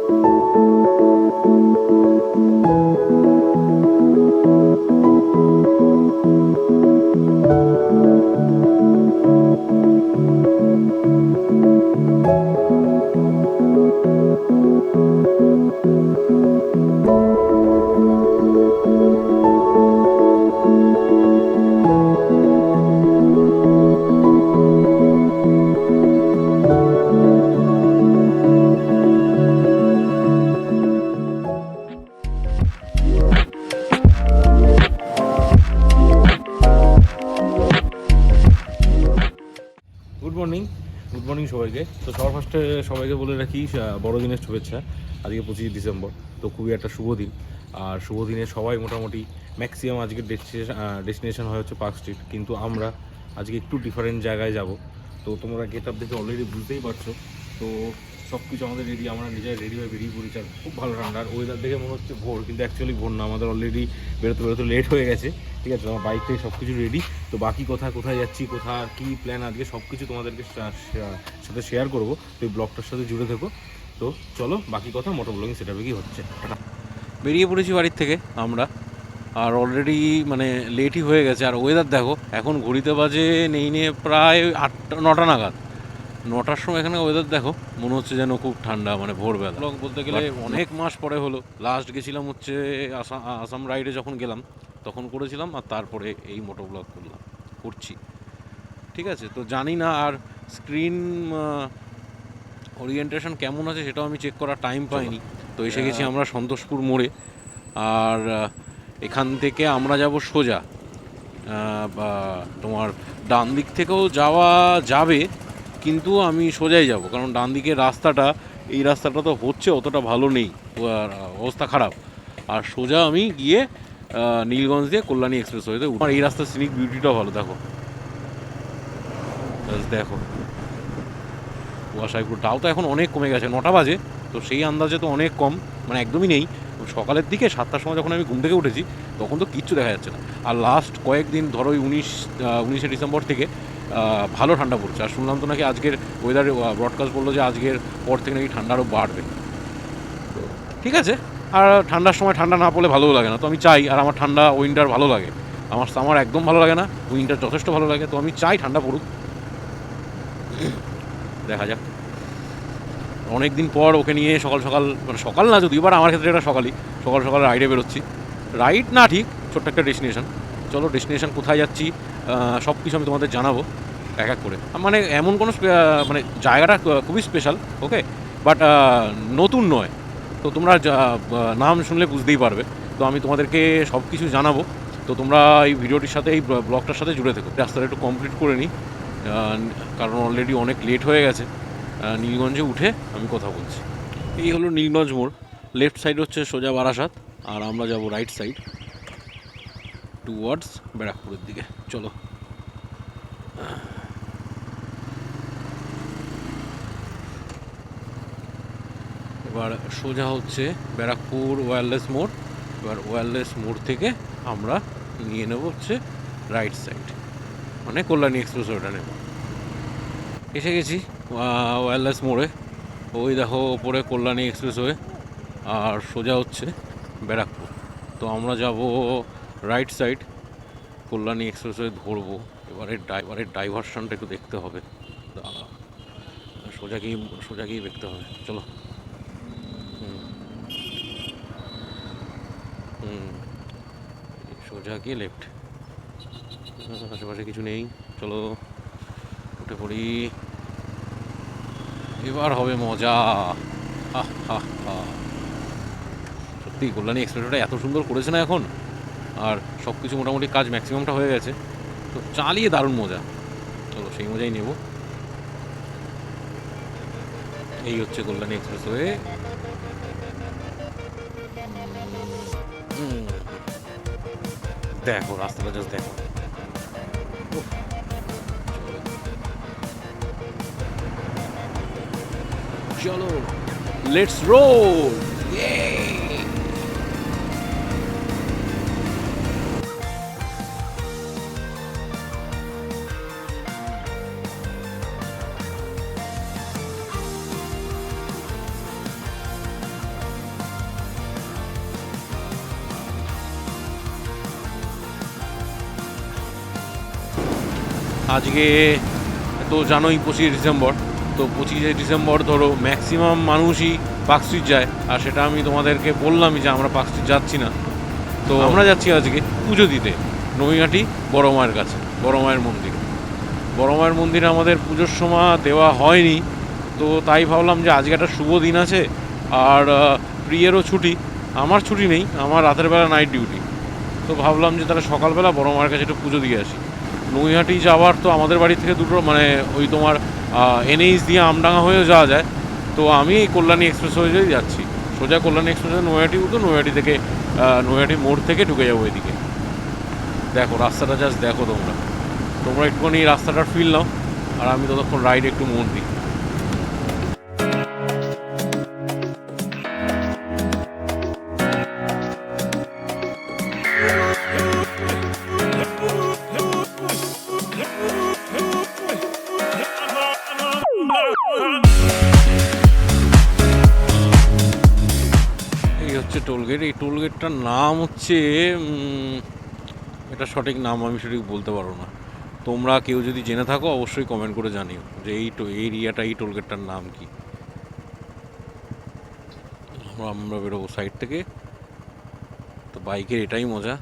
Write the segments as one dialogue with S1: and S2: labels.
S1: Good morning সবাইকে। তো সবার ফার্স্টে সবাইকে বলে রাখি বড়দিনের শুভেচ্ছা। আজকে 25 ডিসেম্বর, তো খুবই একটা শুভ দিন। আর শুভ দিনে সবাই মোটামুটি ম্যাক্সিমাম আজকের ডেস্টিনেশন হয় হচ্ছে পার্ক স্ট্রিট, কিন্তু আমরা আজকে একটু ডিফারেন্ট জায়গায় যাব। তো তোমরা গেট আপ দেখে অলরেডি বুঝতেই পারছো। তো সব কিছু আমাদের রেডি, আমরা নিজেরা রেডি হয়ে বেরিয়ে পড়েছি। আর খুব ভালো ঠান্ডা, আর ওয়েদার দেখে মনে হচ্ছে ভোর, কিন্তু অ্যাকচুয়ালি ভোর না, আমাদের অলরেডি বেরোতে লেট হয়ে গেছে। ঠিক আছে, আমার বাইক থেকে সব কিছু রেডি। তো বাকি কোথায় যাচ্ছি, কোথায় কী প্ল্যান আজকে সব কিছু তোমাদেরকে সাথে শেয়ার করবো। তো এই ব্লগটার সাথে জুড়ে থেকো। তো চলো বাকি কথা মোটর ব্লগিং সেটা কি হচ্ছে। বেরিয়ে পড়েছি বাড়ির থেকে আমরা, আর অলরেডি মানে লেটই হয়ে গেছে। আর ওয়েদার দেখো, এখন ঘড়িতে বাজে নিয়ে প্রায় 9টা নাগাদ। 9টার সময় এখানে ওয়েদার দেখো, মনে হচ্ছে যেন খুব ঠান্ডা, মানে ভোরবেলা। ব্লগ বলতে গেলে অনেক মাস পরে হলো। লাস্ট গেছিলাম হচ্ছে আসাম রাইডে, যখন গেলাম তখন করেছিলাম, আর তারপরে এই মোটো ব্লগ করছি। ঠিক আছে, তো জানি না আর স্ক্রিন ওরিয়েন্টেশন কেমন আছে সেটাও আমি চেক করার টাইম পাইনি। তো এসে গেছি আমরা সন্তোষপুর মোড়ে। আর এখান থেকে আমরা যাব সোজা, তোমার ডান দিক থেকেও যাওয়া যাবে, কিন্তু আমি সোজাই যাব, কারণ ডান দিকের রাস্তাটা, এই রাস্তাটা তো হচ্ছে অতটা ভালো নেই, অবস্থা খারাপ। আর সোজা আমি গিয়ে নীলগঞ্জ দিয়ে কল্যাণী এক্সপ্রেস হয়েতে। আর এই রাস্তার সিনিক বিউটিটাও ভালো, দেখো দেখো কুয়াশায় পুরো। তাও তো এখন অনেক কমে গেছে, 9টা বাজে, তো সেই আন্দাজে তো অনেক কম, মানে একদমই নেই। সকালের দিকে 7টার সময় যখন আমি ঘুম থেকে উঠেছি তখন তো কিচ্ছু দেখা যাচ্ছে না। আর লাস্ট কয়েকদিন ধরো 19শে ডিসেম্বর থেকে ভালো ঠান্ডা পড়ছে। আর শুনলাম তো নাকি আজকের ওয়েদার ব্রডকাস্ট বললো যে আজকের পর থেকে নাকি ঠান্ডা আরও বাড়বে। ঠিক আছে, আর ঠান্ডার সময় ঠান্ডা না পড়লে ভালোও লাগে না, তো আমি চাই। আর আমার ঠান্ডা উইন্টার ভালো লাগে, আমার সামার একদম ভালো লাগে না, উইন্টার যথেষ্ট ভালো লাগে। তো আমি চাই ঠান্ডা পড়ুক, দেখা যাক। অনেক দিন পর ওকে নিয়ে সকাল সকাল, মানে সকাল না যদিও, এবার আমার ক্ষেত্রে এটা সকাল সকাল রাইডে বেরোচ্ছি। রাইড না ঠিক, ছোট্ট একটা ডেস্টিনেশন। চলো ডেস্টিনেশন কোথায় যাচ্ছি সব কিছু আমি তোমাদের জানাবো এক এক করে। মানে এমন কোনো মানে জায়গাটা খুবই স্পেশাল, ওকে, বাট নতুন নয়, তো তোমরা নাম শুনলে বুঝতেই পারবে। তো আমি তোমাদেরকে সব কিছু জানাবো। তো তোমরা এই ভিডিওটির সাথে, এই ব্লগটার সাথে জুড়ে থেকো। রাস্তাটা একটু কমপ্লিট করে নিই, কারণ অলরেডি অনেক লেট হয়ে গেছে। নীলগঞ্জে উঠে আমি কথা বলছি। এই হলো নীলগঞ্জ মোড়। লেফট সাইড হচ্ছে সোজা বারাসাত, আর আমরা যাব রাইট সাইড টুয়ার্ডস ব্যারাকপুরের দিকে। চলো, এবার সোজা হচ্ছে ব্যারাকপুর ওয়্যারলেস মোড়। এবার ওয়্যারলেস মোড় থেকে আমরা নিয়ে নেব হচ্ছে রাইট সাইড, মানে কল্যাণী এক্সপ্রেস ওটা নেব। এসে গেছি ওয়্যারলেস মোড়ে। ওই দেখো ওপরে কল্যাণী এক্সপ্রেসওয়ে, আর সোজা হচ্ছে ব্যারাকপুর। তো আমরা যাব রাইট সাইড, কল্যাণী এক্সপ্রেসওয়ে ধরবো। এবারে ডাইভারশনটা একটু দেখতে হবে, সোজা গিয়ে দেখতে হবে। চলো, সোজা গিয়ে লেফট, আশেপাশে কিছু নেই। চলো উঠে পড়ি, এবার হবে মজা। সত্যি কল্যাণী এক্সপ্রেসওয়েটা এত সুন্দর করেছে না এখন, আর সব কিছু মোটামুটি কাজ ম্যাক্সিমামটা হয়ে গেছে, তো চালিয়ে দারুণ মজা। চলো সেই মজাই নেব। এই হচ্ছে কল্যাণী এক্সপ্রেসওয়ে। দেখো রাস্তাটা জাস্ট দেখো, চলো লেটস রোল। আজকে তো জানোই 25 ডিসেম্বর, তো 25 ডিসেম্বর ধরো ম্যাক্সিমাম মানুষই পার্ক স্ট্রিট যায়, আর সেটা আমি তোমাদেরকে বললামই যে আমরা পার্ক স্ট্রিট যাচ্ছি না। তো আমরা যাচ্ছি আজকে পুজো দিতে নৈহাটি বড় মায়ের কাছে, বড় মায়ের মন্দির। বড় মায়ের মন্দিরে আমাদের পুজোর সময় দেওয়া হয়নি, তো তাই ভাবলাম যে আজকে একটা শুভ দিন আছে, আর প্রিয়েরও ছুটি, আমার ছুটি নেই, আমার রাতের বেলা নাইট ডিউটি। তো ভাবলাম যে তাহলে সকালবেলা বড় মায়ের কাছে একটু পুজো দিয়ে আসি। নৈহাটি যাওয়ার তো আমাদের বাড়ি থেকে দুটো মানে ওই তোমার এনএইচ দিয়ে আমডাঙ্গা হয়েও যাওয়া যায়। তো আমি এই কল্যাণী এক্সপ্রেসওয়েতেই যাচ্ছি, সোজা কল্যাণী এক্সপ্রেসওয়ে নৈহাটি উঠো, নৈহাটি থেকে নৈহাটি মোড় থেকে ঢুকে যাবো এদিকে। দেখো রাস্তাটা জাস্ট দেখো, তোমরা একটুখানি রাস্তাটার ফিল নাও, আর আমি ততক্ষণ রাইড একটু মন দিই। এই হচ্ছে টোলগেট। এই টোলগেটটার নাম হচ্ছে এটা সঠিক নাম আমি সঠিক বলতে পারবো না। তোমরা কেউ যদি জেনে থাকো অবশ্যই কমেন্ট করে জানিও যে এই এরিয়াটা, এই টোলগেটটার নাম কি। আমরা বেরোবো সাইড থেকে। তো বাইকের এটাই মজা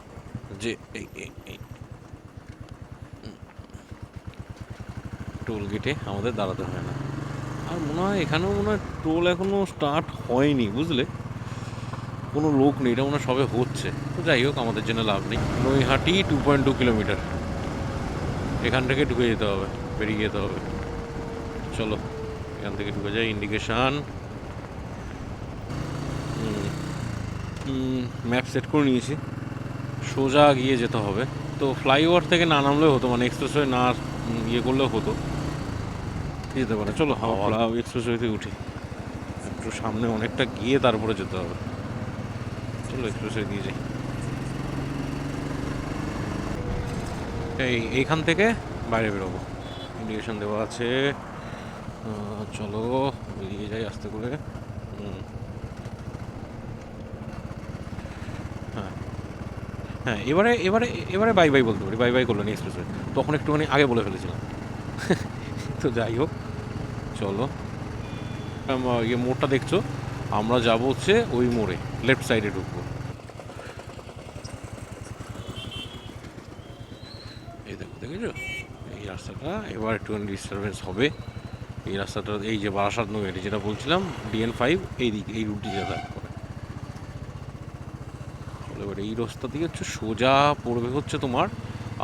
S1: যে এই টোল গেটে আমাদের দাঁড়াতে হয় না। আর মনে হয় এখানেও মনে হয় টোল এখনও স্টার্ট হয়নি, বুঝলে, কোনো লোক নেই, এটা মনে হয় সবে হচ্ছে। তো যাই হোক, আমাদের জন্য লাভ নেই। নৈহাটি 2.2 কিলোমিটার, এখান থেকে ঢুকে যেতে হবে, বেরিয়ে যেতে হবে। চলো এখান থেকে ঢুকে যাই। ইন্ডিকেশান ম্যাপ সেট করে নিয়েছি, সোজা গিয়ে যেতে হবে। তো ফ্লাইওভার থেকে না নামলেও হতো, মানে এক্সপ্রেসওয়ে না ইয়ে করলেও হতো, যেতে পারে। চলো হাওড়া এক্সপ্রেসওয়ে থেকে উঠি, একটু সামনে অনেকটা গিয়ে তারপরে যেতে হবে। চলো এক্সপ্রেসওয়ে দিয়ে যাই। এইখান থেকে বাইরে বেরোবো, ইন্ডিকেশন দেওয়া আছে। চলো বেরিয়ে যাই আস্তে করে। হ্যাঁ হ্যাঁ, এবারে এবারে এবারে বাই বাই বলতে পারি, বাই বাই কল্যাণী এক্সপ্রেসওয়ে। তখন একটুখানি আগে বলে ফেলেছিলাম। তো যাই হোক, চলো। ইয়ে মোড়টা দেখছো, আমরা যাবো হচ্ছে ওই মোড়ে, লেফট সাইডে ঢুকবো। এই দেখো, দেখেছো এই রাস্তাটা। এবার একটুখানি ডিস্টারবেন্স হবে। এই রাস্তাটা, এই যে বারাসাত নৈহাটি যেটা বলছিলাম, DN5 এই দিক, এই রুটটি যাতায়াত করে। এবার এই রাস্তা দিয়ে হচ্ছে সোজা পড়বে হচ্ছে তোমার,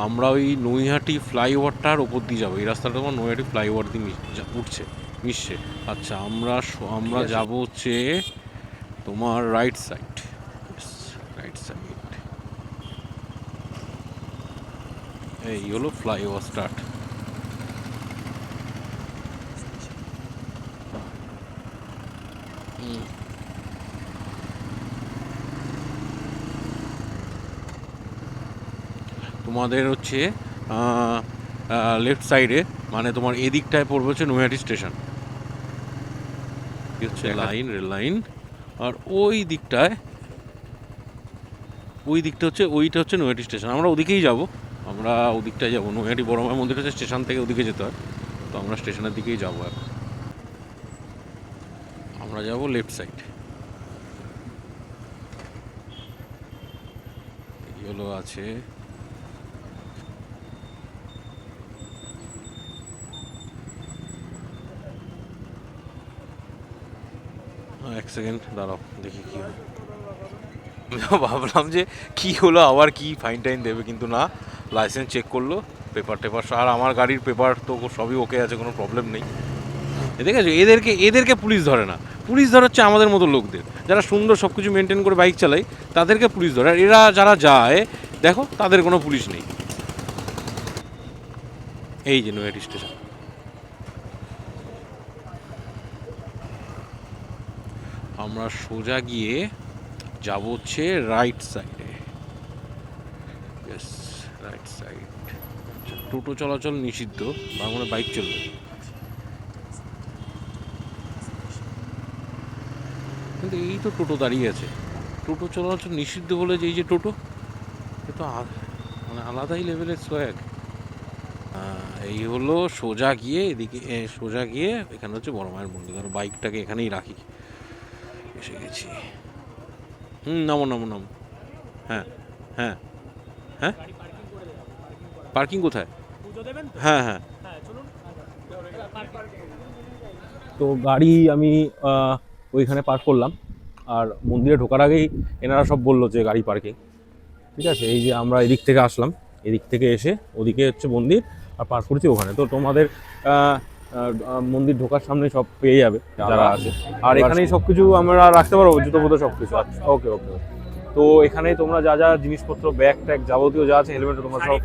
S1: আমরা ওই নৈহাটি ফ্লাইওভারটার ওপর দিয়ে যাবো। এই রাস্তাটা তোমার নৈহাটি ফ্লাইওভার দিয়ে উঠছে, মিশছে। আচ্ছা, আমরা যাবো হচ্ছে তোমার রাইট সাইড, রাইট সাইড। এই হলো ফ্লাইওভার স্টার্ট। তোমাদের হচ্ছে লেফট সাইডে, মানে তোমার এদিকটায় পড়বে হচ্ছে নৈহাটি স্টেশন, হচ্ছে লাইন, রেল লাইন। আর ওই দিকটা হচ্ছে, ওইটা হচ্ছে নৈহাটি স্টেশন। আমরা ওদিকেই যাব, আমরা ওদিকটায় যাবো। নৈহাটি বড় মায়ের মন্দির হচ্ছে স্টেশন থেকে ওদিকে যেতে হয়, তো আমরা স্টেশনের দিকেই যাবো এখন। আমরা যাব লেফট সাইড। এগুলো আছে, এক সেকেন্ড দাঁড়াও, দেখি কি হয়। ভাবলাম যে কি হলো, আবার কি ফাইন টাইন দেবে, কিন্তু না, লাইসেন্স চেক করলো, পেপার টেপার, আর আমার গাড়ির পেপার তো সবই ওকে আছে, কোনো প্রবলেম নেই। দেখেছো, এদেরকে পুলিশ ধরে না, পুলিশ ধরে হচ্ছে আমাদের মতো লোকদের, যারা সুন্দর সব কিছু মেনটেন করে বাইক চালায়, তাদেরকে পুলিশ ধরে। আর এরা যারা যায় দেখো, তাদের কোনো পুলিশ নেই। এই যে নৈহাটি স্টেশন, আমরা সোজা গিয়ে যাব হচ্ছে রাইট সাইডে, রাইট সাইড। টোটো চলাচল নিষিদ্ধ, বাংলা বাইক চলবে। কিন্তু এই তো টোটো দাঁড়িয়ে আছে, টোটো চলাচল নিষিদ্ধ বলে যে এই যে টোটো, এ তো মানে আলাদাই লেভেলের সোয়াগ। এই হলো সোজা গিয়ে এদিকে, সোজা গিয়ে এখানে হচ্ছে বড় মায়ের মন্দির। আর বাইকটাকে এখানেই রাখি, এসে গেছি। নামো নামো নামো। হ্যাঁ হ্যাঁ হ্যাঁ, পার্কিং কোথায়? হ্যাঁ হ্যাঁ, তো গাড়ি আমি ওইখানে পার্ক করলাম। আর মন্দিরে ঢোকার আগেই এনারা সব বললো যে গাড়ি পার্কিং। ঠিক আছে, এই যে আমরা এদিক থেকে আসলাম, এদিক থেকে এসে ওদিকে হচ্ছে মন্দির, আর পার্ক করেছি ওখানে। তো তোমাদের মন্দির ঢোকার সামনে সব পেয়ে যাবে যারা আছে। আর এখানেই সব কিছু আমরা রাখতে পারবো, জুতো ফুতো সব কিছু। আচ্ছা, ওকে ওকে। তো এখানেই তোমরা যা যা জিনিসপত্র, ব্যাগ ট্যাগ যাবতীয় যা আছে, হেলমেট, তোমরা সব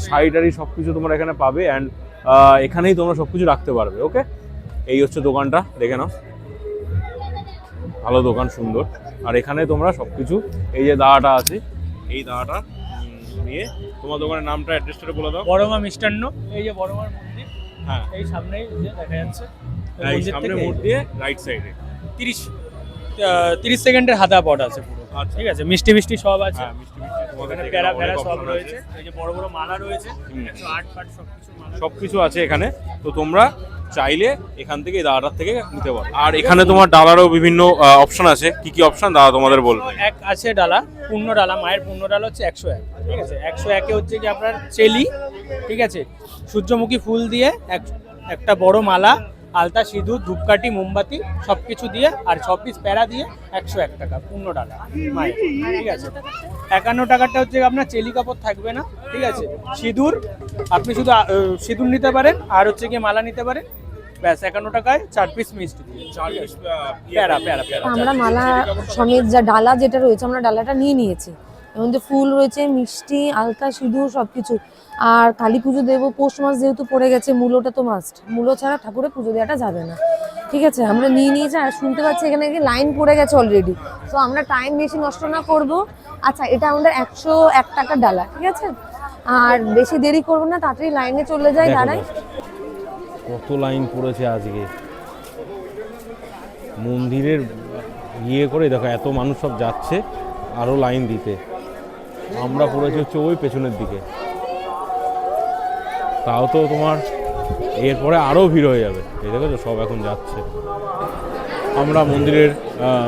S1: শাড়ি টাড়ি সব কিছু তোমরা এখানে পাবে। অ্যান্ড এখানেই তোমরা সব কিছু রাখতে পারবে। ওকে, এই হচ্ছে দোকানটা, দেখে নাও, ভালো দোকান, সুন্দর। আর এখানে তোমরা সব কিছু, এই যে দাঁড়াটা আছে, এই দাঁড়াটা নিয়ে তোমার দোকানের নামটা, অ্যাড্রেসটা বলে দাও।
S2: বড়মা মিষ্টান্ন, এই যে বড়মার মন্দির,
S1: হ্যাঁ,
S2: এই সামনেই যে দেখা যাচ্ছে,
S1: এই সামনে মোড় দিয়ে রাইট সাইডে
S2: 30 সেকেন্ডের হাতা পট আছে পুরো।
S1: আচ্ছা,
S2: ঠিক আছে, মিষ্টি মিষ্টি সব আছে,
S1: হ্যাঁ, মিষ্টি মিষ্টি তোমাদের
S2: এখানে
S1: এখানে
S2: প্যারা
S1: অনেক
S2: প্যারা সব
S1: option
S2: রয়েছে,
S1: আছে।
S2: এই যে বড় বড় মালা রয়েছে, 108 পাট সবকিছু মালা,
S1: সবকিছু আছে এখানে। তো তোমরা চাইলে এখান থেকে, এই দাদাটার থেকে নিতে পারো। আর এখানে তোমার ডালারও বিভিন্ন অপশন আছে। কি কি অপশন দাদা তোমাদের বলবো?
S2: এক আছে ডালা, পূর্ণ ডালা, মায়ের পূর্ণ ডালা হচ্ছে 101। ঠিক আছে, 101-এ হচ্ছে কি আপনার চেলি, ঠিক আছে, সূর্যমুখী ফুল দিয়ে একটা বড় মালা, আলতা, সিঁদুর, ধূপকাঠি, মোমবাতি সবকিছু দিয়ে, আর 6 পিস প্যারা দিয়ে 101 টাকা পূর্ণ ডালা মায়ের। ঠিক আছে, 51 টাকাটা হচ্ছে আপনার চেলি কাপড় থাকবে না। ঠিক আছে, সিঁদুর আপনি শুধু সিঁদুর নিতে পারেন, আর হচ্ছে কি মালা নিতে পারেন, ব্যাস 51 টাকায় 4 পিস মিষ্টি দিয়ে, 4 পিস প্যারা প্যারা প্যারা।
S3: আমরা মালা সমেত যা ডালা যেটা রয়েছে, আমরা ডালাটা নিয়ে নিয়েছি। এর মধ্যে ফুল রয়েছে, মিষ্টি, আলতা, সিঁদুর সবকিছু। আর কালী পুজো দেবো, পৌষ মাস যেহেতু পড়ে গেছে, মূলোটা তো মাস্ট, মূলো ছাড়া ঠাকুরের পুজো দেওয়াটা যাবে না। ঠিক আছে, আমরা নিয়ে নিয়েছি। আর শুনতে পাচ্ছি এখানে লাইন পড়ে গেছে অলরেডি, তো আমরা টাইম বেশি নষ্ট না করব। আচ্ছা, এটা আমাদের 101 টাকার ডালা, ঠিক আছে। আর বেশি দেরি করবো না, তাড়াতাড়ি লাইনে চলে যাই, দাঁড়াই।
S1: কত লাইন পড়েছে আজকে মন্দিরের ইয়ে করে, দেখো এত মানুষ সব যাচ্ছে আরো লাইন দিতে। আমরা পড়েছি হচ্ছে ওই পেছনের দিকে, তাও তো তোমার এরপরে আরো ভিড় হয়ে যাবে। এই দেখো তো সব এখন যাচ্ছে। আমরা মন্দিরের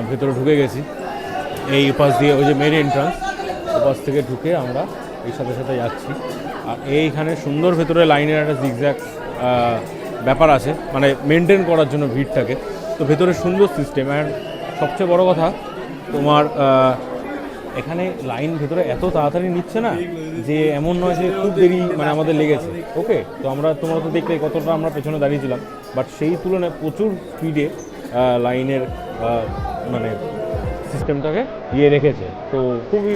S1: ভেতরে ঢুকে গেছি, এই পাশ দিয়ে, ওই যে মেন এন্ট্রান্স, ওপাশ থেকে ঢুকে আমরা এই সাথে সাথে যাচ্ছি। আর এইখানে সুন্দর ভেতরে লাইনের একটা জিগজ্যাগ ব্যাপার আছে, মানে মেনটেন করার জন্য ভিড়টাকে। তো ভেতরে সুন্দর সিস্টেম। অ্যান্ড সবচেয়ে বড় কথা, তোমার এখানে লাইন ভেতরে এত তাড়াতাড়ি নিচ্ছে না, যে এমন নয় যে খুব দেরি মানে আমাদের লেগেছে। ওকে, তো তোমরা তো দেখলে কতটা আমরা পেছনে দাঁড়িয়েছিলাম, বাট সেই তুলনায় প্রচুর স্পিডে লাইনের মানে সিস্টেমটাকে ইয়ে রেখেছে। তো খুবই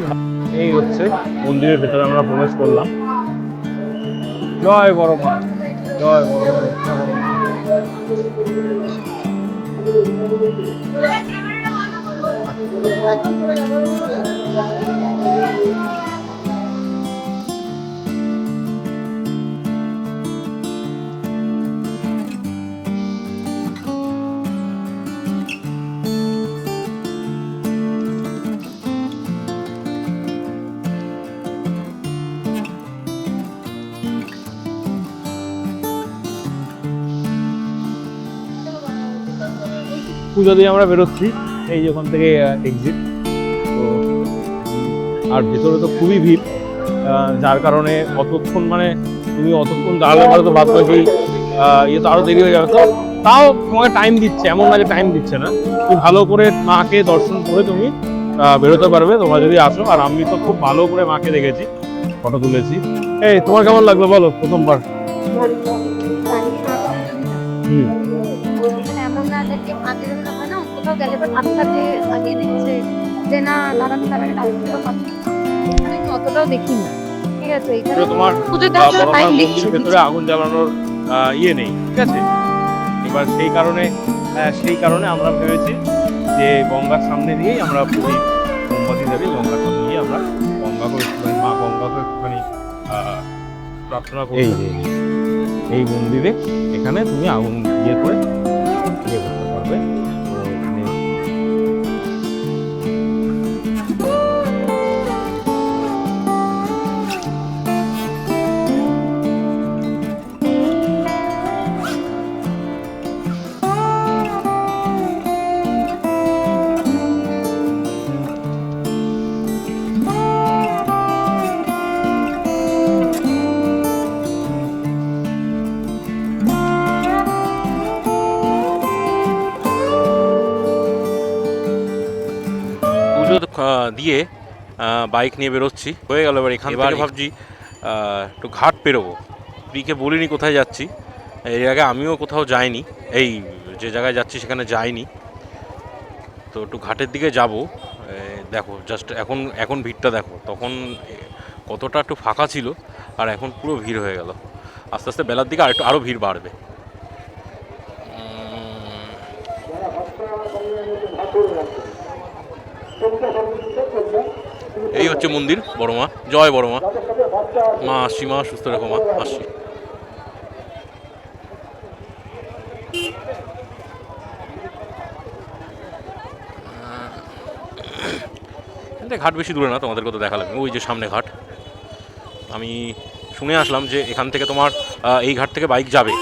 S1: এই হচ্ছে মন্দিরের ভেতরে আমরা প্রবেশ করলাম। জয় বড় মা, জয় বড় মা। পুজো দিয়ে আমরা বেরোচ্ছি, এই যে ওখান থেকে এক্সিট। তো আর ভেতরে তো খুবই ভিড়, যার কারণে অতক্ষণ মানে তুমি অতক্ষণ দাঁড়ালে পরে তো বাদ বাকি ইয়ে তো আরও দেরি হয়ে যাবে। তো তাও তোমাকে টাইম দিচ্ছে, এমন না যে টাইম দিচ্ছে না। তুমি ভালো করে মাকে দর্শন করে তুমি বেরোতে পারবে তোমরা যদি আসো। আর আমি তো খুব ভালো করে মাকে দেখেছি, ফটো তুলেছি। এই তোমার কেমন লাগলো বলো প্রথমবার?
S3: এমন না যে হয় না, কোথাও গেলে হাতটাতে লাগিয়ে দিচ্ছে যে না দাঁড়ান দাঁড়ান, অতটাও দেখিনি। ঠিক আছে, এখানে
S1: তোমার
S3: পুজো দেওয়ার জন্য টাইম দিচ্ছে,
S1: ভেতরে আগুন জ্বালানোর ইয়ে নেই। ঠিক আছে, এবার সেই কারণে আমরা ভেবেছি যে গঙ্গার সামনে দিয়েই আমরা পুরী মোমবাতি জ্বালিয়ে গঙ্গার সামনে দিয়ে আমরা গঙ্গাকে একটুখানি, মা গঙ্গাকে একটুখানি প্রার্থনা করি। এই মন্দিরে এখানে তুমি আগুন ইয়ে করে ইয়ে করতে পারবে। দিয়ে বাইক নিয়ে বেরোচ্ছি, হয়ে গেল। এবার এখান থেকে ভাবছি একটু ঘাট পেরোবো। প্রিকে বলিনি কোথায় যাচ্ছি, এর আগে আমিও কোথাও যাইনি, এই যে জায়গায় যাচ্ছি সেখানে যাইনি, তো একটু ঘাটের দিকে যাব। দেখো জাস্ট এখন ভিড়টা দেখো, তখন কতটা একটু ফাঁকা ছিল আর এখন পুরো ভিড় হয়ে গেল। আস্তে আস্তে বেলার দিকে আরও ভিড় বাড়বে। এই হচ্ছে মন্দির, বড় মা, জয় বড় মা। মা আসছি, মা সুস্থ রেখো মা, আসছি। ঘাট বেশি দূরে না, তোমাদেরকে তো দেখা লাগবে, ওই যে সামনে ঘাট। আমি শুনে আসলাম যে এখান থেকে তোমার এই ঘাট থেকে বাইক যাবে,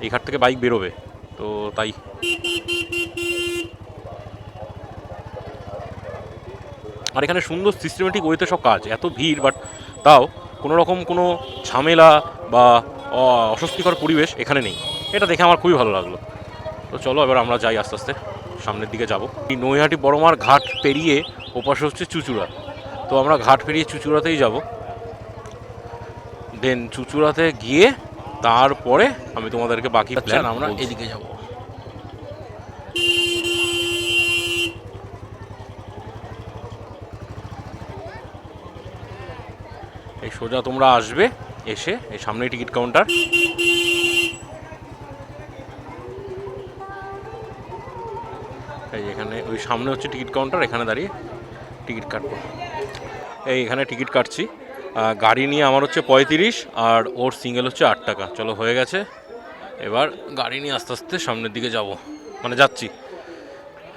S1: এই ঘাট থেকে বাইক বেরোবে, তো তাই। আর এখানে সুন্দর সিস্টেমেটিক ওয়েতে সব কাজ, এত ভিড় বাট তাও কোনো রকম কোনো ঝামেলা বা অস্বস্তিকর পরিবেশ এখানে নেই, এটা দেখে আমার খুবই ভালো লাগলো। তো চলো এবার আমরা যাই, আস্তে আস্তে সামনের দিকে যাব। এই নৈহাটি বড়মার ঘাট পেরিয়ে ওপাশে হচ্ছে চুঁচুড়া, তো আমরা ঘাট পেরিয়ে চুঁচুড়াতেই যাব। দেন চুঁচুড়াতে গিয়ে তারপরে আমি তোমাদেরকে বাকি প্ল্যান আমরা এদিকে যাব। এই সোজা তোমরা আসবে, এসে এই সামনেই টিকিট কাউন্টার, এই এখানে ওই সামনে হচ্ছে টিকিট কাউন্টার, এখানে দাঁড়িয়ে টিকিট কাটবো। এই এখানে টিকিট কাটছি, গাড়ি নিয়ে আমার হচ্ছে 35 আর ওর সিঙ্গেল হচ্ছে 8 টাকা। চলো হয়ে গেছে, এবার গাড়ি নিয়ে আস্তে আস্তে সামনের দিকে যাব, মানে যাচ্ছি।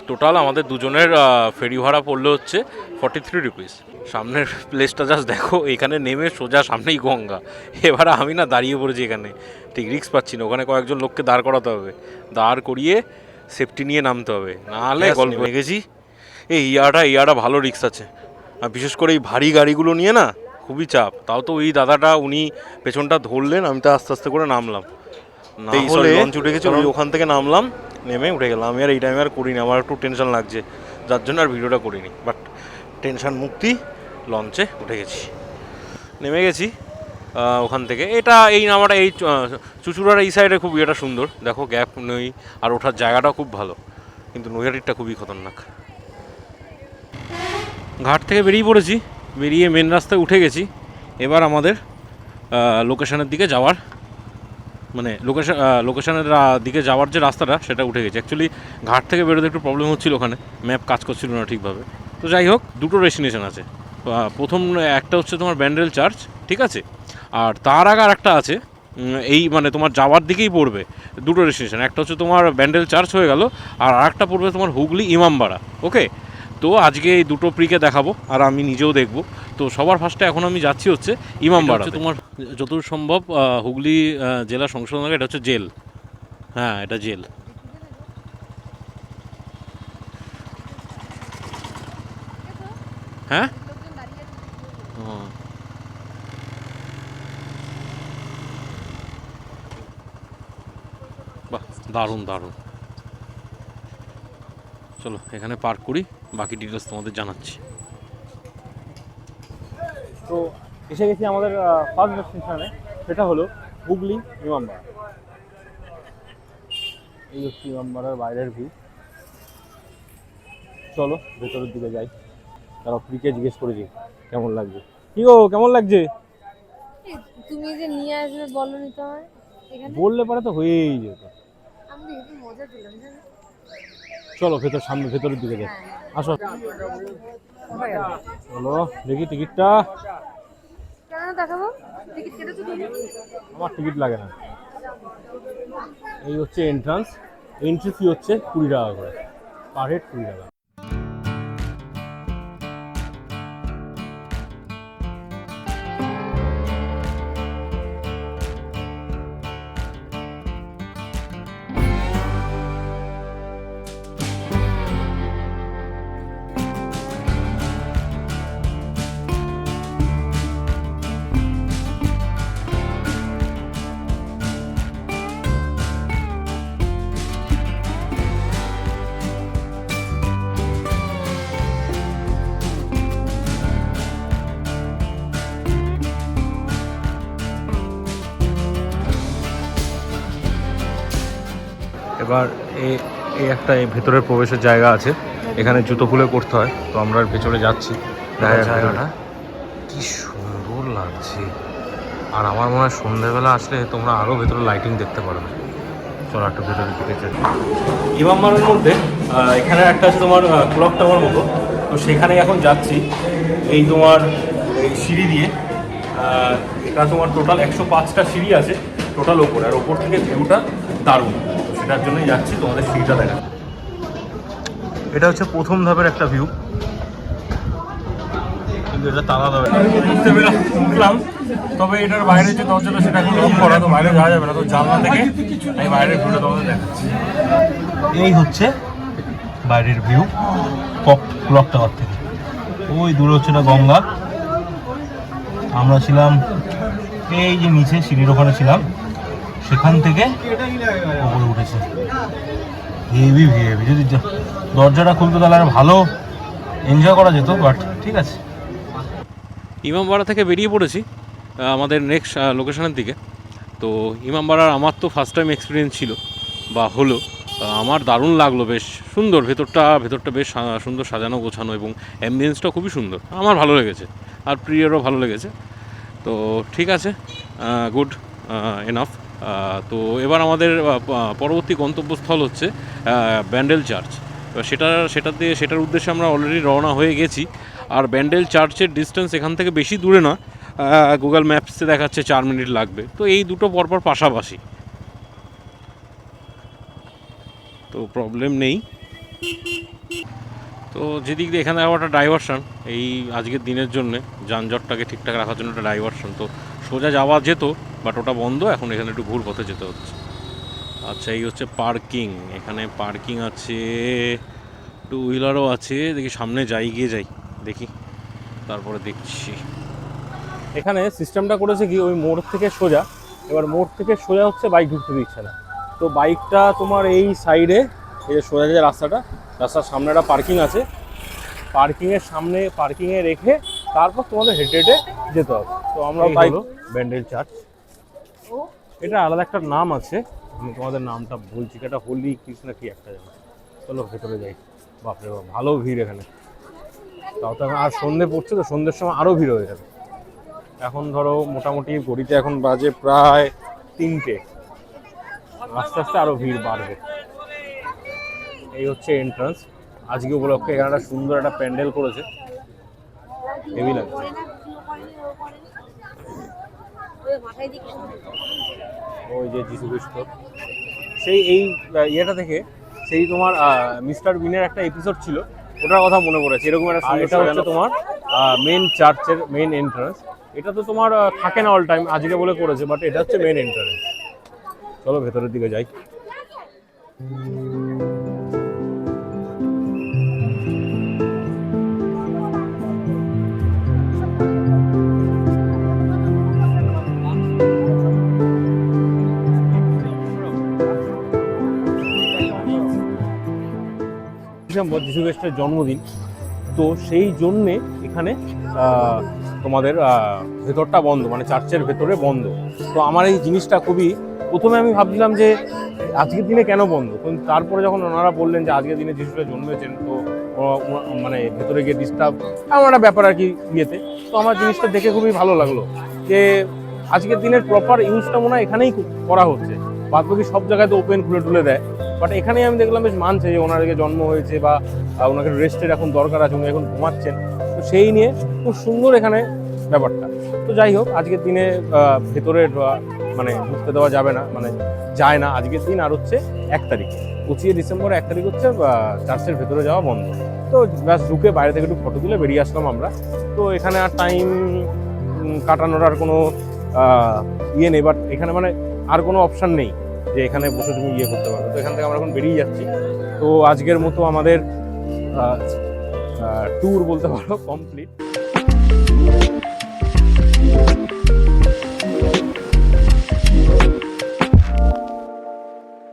S1: টোটাল আমাদের দুজনের ফেরি ভাড়া পড়লে হচ্ছে 43 রুপিস। সামনের প্লেসটা জাস্ট দেখো, এখানে নেমে সোজা সামনেই গঙ্গা। এবার আমি না দাঁড়িয়ে পড়েছি এখানে, ঠিক রিস্ক পাচ্ছি না, ওখানে কয়েকজন লোককে দাঁড় করাতে হবে, দাঁড় করিয়ে সেফটি নিয়ে নামতে হবে, নাহলে গল্প হয়ে গেছি। এই ইয়াটা ভালো রিস্ক আছে, আর বিশেষ করে এই ভারী গাড়িগুলো নিয়ে না খুবই চাপ। তাও তো ওই দাদাটা উনি পেছনটা ধরলেন, আমি তো আস্তে আস্তে করে নামলাম, না হলে লঞ্চ উঠে গেছে, ওই ওখান থেকে নামলাম, নেমে উঠে গেলাম। আমি আর এই টাইমে আর করিনি, আমার একটু টেনশন লাগছে, যার জন্য আর ভিডিওটা করিনি। বাট টেনশন মুক্তি, লঞ্চে উঠে গেছি, নেমে গেছি ওখান থেকে। এটা এই নামাটা এই চুঁচুড়ার এই সাইডে খুব এটা সুন্দর, দেখো গ্যাপ নেই, আর ওঠার জায়গাটাও খুব ভালো, কিন্তু নৈহাটিরটা খুবই খতরনাক। ঘাট থেকে বেরিয়ে পড়েছি, বেরিয়ে মেন রাস্তায় উঠে গেছি। এবার আমাদের লোকেশনের দিকে যাওয়ার, মানে লোকেশনের দিকে যাওয়ার যে রাস্তাটা সেটা উঠে গেছে। অ্যাকচুয়ালি ঘাট থেকে বেরোতে একটু প্রবলেম হচ্ছিল, ওখানে ম্যাপ কাজ করছিল না ঠিকভাবে। তো যাই হোক, দুটো ডেস্টিনেশন আছে। প্রথম একটা হচ্ছে তোমার ব্যান্ডেল চার্চ, ঠিক আছে, আর তার আগে আর একটা আছে, এই মানে তোমার যাওয়ার দিকেই পড়বে। দুটো ডেস্টিনেশন, একটা হচ্ছে তোমার ব্যান্ডেল চার্চ হয়ে গেল, আর আরেকটা পড়বে তোমার হুগলি ইমামবাড়া। ওকে, তো আজকে এই দুটো প্রিকে দেখাবো আর আমি নিজেও দেখবো। তো সবার ফার্স্টে এখন আমি যাচ্ছি হচ্ছে ইমামবাড়া। তোমার যতদূর সম্ভব হুগলি জেলা সংশোধন, এটা হচ্ছে জেল, হ্যাঁ এটা জেল। হ্যাঁ বাহ, দারুণ দারুণ। চলো এখানে পার্ক করি, বাকি ডিটেলস তোমাদের জানাচ্ছি।
S2: তো এসে গেছি আমাদের ফার্স্ট ডেস্টিনেশনে, সেটা হলো হুগলি ইমামবাড়া। এই হচ্ছে ইমামবাড়ার বাইরের ভিউ। চলো ভেতরের দিকে যাই, তারা প্রিকে জিজ্ঞেস করেছি কেমন লাগছে। কি গো কেমন লাগছে?
S3: তুমি যে নিয়ে আসবে বলনি তো আমায়, এখানে
S2: বললে পরে তো হয়েই যেত।
S3: আমি দেখি মজা দিলাম জানো।
S2: চলো সামনে ভেতরের দিকে যাই, আসো। চলো দেখি টিকিটটা।
S3: কেন দেখাবো? টিকিট কেটেছো তুমি?
S2: আমার টিকিট লাগে না। এই হচ্ছে এন্ট্রান্স, এন্ট্রি ফি হচ্ছে 20 টাকা করে, পার হেড 20 টাকা।
S1: এবার এই একটা এই ভেতরের প্রবেশের জায়গা আছে, এখানে জুতো খুলে করতে হয়। তো আমরা ভেতরে যাচ্ছি, জায়গাটা কি সুন্দর লাগছে। আর আমার মনে হয় সন্ধ্যাবেলা আসলে তোমরা আরও ভেতরে লাইটিং দেখতে পারবে। চলো একটা ভেতরে দিকে যাই। ইমামবাড়ার মধ্যে এখানে একটা আছে তোমার ক্লক টাওয়ার মতো, তো সেখানে এখন যাচ্ছি। এই তোমার এই সিঁড়ি দিয়ে, এটা তোমার টোটাল 105টা সিঁড়ি আছে টোটাল ওপরে, আর ওপর থেকে ভিউটা দারুণ। তো সেটার জন্যই যাচ্ছি, তোমাদের সিঁড়িটা দেখা। এটা হচ্ছে প্রথম ধাপের একটা ভিউ, কিন্তু এটা তালা দেবে না। উঠলাম, তবে এটার বাইরে যে দরজাটা সেটা এখন লক করা, তো বাইরে যাওয়া যাবে না। তো জানলা থেকে আমি বাইরের ভিউটা তোমাদের দেখাচ্ছি। এই হচ্ছে বাইরের ভিউ ক্লক টাওয়ার থেকে। ওই দূরে হচ্ছে না গঙ্গা। আমরা ছিলাম এই যে নিচে সিঁড়ির ওখানে ছিলাম, সেখান থেকে উপরে উঠেছে। হেভি হেভি, যদি দরজাটা খুলতো তাহলে আর ভালো এনজয় করা যেত, বাট ঠিক আছে। ইমামবাড়া থেকে বেরিয়ে পড়েছি আমাদের নেক্সট লোকেশনের দিকে। তো ইমামবাড়ার আমার তো ফার্স্ট টাইম এক্সপিরিয়েন্স ছিল বা হলো, আমার দারুণ লাগলো, বেশ সুন্দর ভেতরটা বেশ সুন্দর সাজানো গোছানো, এবং অ্যাম্বিয়েন্সটা খুবই সুন্দর, আমার ভালো লেগেছে, আর প্রিয়েরও ভালো লেগেছে। তো ঠিক আছে, গুড এনাফ। তো এবার আমাদের পরবর্তী গন্তব্যস্থল হচ্ছে ব্যান্ডেল চার্চ। সেটার উদ্দেশ্যে আমরা অলরেডি রওনা হয়ে গেছি। আর ব্যান্ডেল চার্চের ডিস্টেন্স এখান থেকে বেশি দূরে না, গুগল ম্যাপসে দেখাচ্ছে 4 মিনিট লাগবে। তো এই দুটো পরপর পাশাপাশি, তো প্রবলেম নেই। তো যেদিক দিয়ে এখানে আবার একটা ডাইভারশন, এই আজকের দিনের জন্য যানজটটাকে ঠিকঠাক রাখার জন্য একটা ডাইভারশন। তো সোজা যাওয়া যেত, বাট ওটা বন্ধ, এখন এখানে একটু ঘুর পথে যেতে হচ্ছে। আচ্ছা, এই হচ্ছে পার্কিং। এখানে পার্কিং আছে, টু হুইলারও আছে। দেখি সামনে গিয়ে যাই দেখি, তারপরে দেখছি। এখানে সিস্টেমটা করেছে কি, ওই মোড় থেকে সোজা, এবার মোড় থেকে সোজা হচ্ছে বাইক ঢুকতে দিচ্ছে না। তো বাইকটা তোমার এই সাইডে, এই যে সোজা যে রাস্তার সামনে একটা পার্কিং আছে, পার্কিংয়ের সামনে পার্কিংয়ে রেখে তারপর তোমাদের হেঁটে হেঁটে যেতে হবে। তো আমরা তাই ব্যান্ডেল চার্চ, এটা আলাদা একটা নাম আছে, আমি তোমাদের নামটা বলছি, এটা হোলি কৃষ্ণ কি একটা জানি। চলো ভেতরে যাই। বাপরে বাপ, ভালো ভিড় এখানে। তাও তো আর সন্ধে পড়ছে, তো সন্ধ্যের সময় আরও ভিড় হয়ে যাবে। এখন ধরো মোটামুটি ঘড়িতে এখন বাজে প্রায় 3টে, আস্তে আস্তে আরও ভিড় বাড়বে। এই হচ্ছে এন্ট্রান্স। আজকে উপলক্ষে এখানে একটা সুন্দর একটা প্যান্ডেল করেছে, হেভি লাগছে। ওই যে যিশু খ্রিস্ট, সেই এই ইয়েটা থেকে, সেই তোমার মিস্টার বিনের একটা এপিসোড ছিল, ওটার কথা মনে পড়েছে। এরকম একটা, এটা হচ্ছে তোমার মেন চার্চের মেন এন্ট্রান্স। এটা তো তোমার থাকে না অল টাইম, আজকে বলে করেছে, বাট এটা হচ্ছে মেন এন্ট্রান্স। চলো ভেতরের দিকে যাই। ডিসেম্বর যিশু খ্রিস্টের জন্মদিন, তো সেই জন্যে এখানে তোমাদের ভেতরটা বন্ধ, মানে চার্চের ভেতরে বন্ধ। তো আমার এই জিনিসটা খুবই, প্রথমে আমি ভাবছিলাম যে আজকের দিনে কেন বন্ধ, কিন্তু তারপরে যখন ওনারা বললেন যে আজকের দিনে যিশু জন্মেছেন, তো মানে ভেতরে গিয়ে ডিস্টার্ব এমন একটা ব্যাপার আর কি ইয়েতে। তো আমার জিনিসটা দেখে খুবই ভালো লাগলো যে আজকের দিনের প্রপার ইউজটা মনে হয় এখানেই করা হচ্ছে। বাদবাকি সব জায়গায় তো ওপেন খুলে টুলে দেয়, বাট এখানেই আমি দেখলাম বেশ মানছে যে ওনার জন্ম হয়েছে বা ওনাকে রেস্টের এখন দরকার আছে, উনি এখন ঘুমাচ্ছেন। তো সেই নিয়ে খুব সুন্দর এখানে ব্যাপারটা। তো যাই হোক, আজকের দিনে ভেতরে মানে ঢুকতে দেওয়া যাবে না, মানে যায় না আজকের দিন। আর হচ্ছে 1 তারিখ, 25 ডিসেম্বর 1 তারিখ হচ্ছে চার্চের ভেতরে যাওয়া বন্ধ। তো ব্যাস ঢুকে বাইরে থেকে একটু ফটো তুলে বেরিয়ে আসলাম আমরা। তো এখানে আর টাইম কাটানোর আর কোনো ইয়ে নেই, বাট এখানে মানে আর কোনো অপশান নেই যে এখানে বসে তুমি ইয়ে করতে পারবে। তো এখান থেকে আমরা এখন বেরিয়ে যাচ্ছি। তো আজকের মতো আমাদের ট্যুর বলতে পারো কমপ্লিট।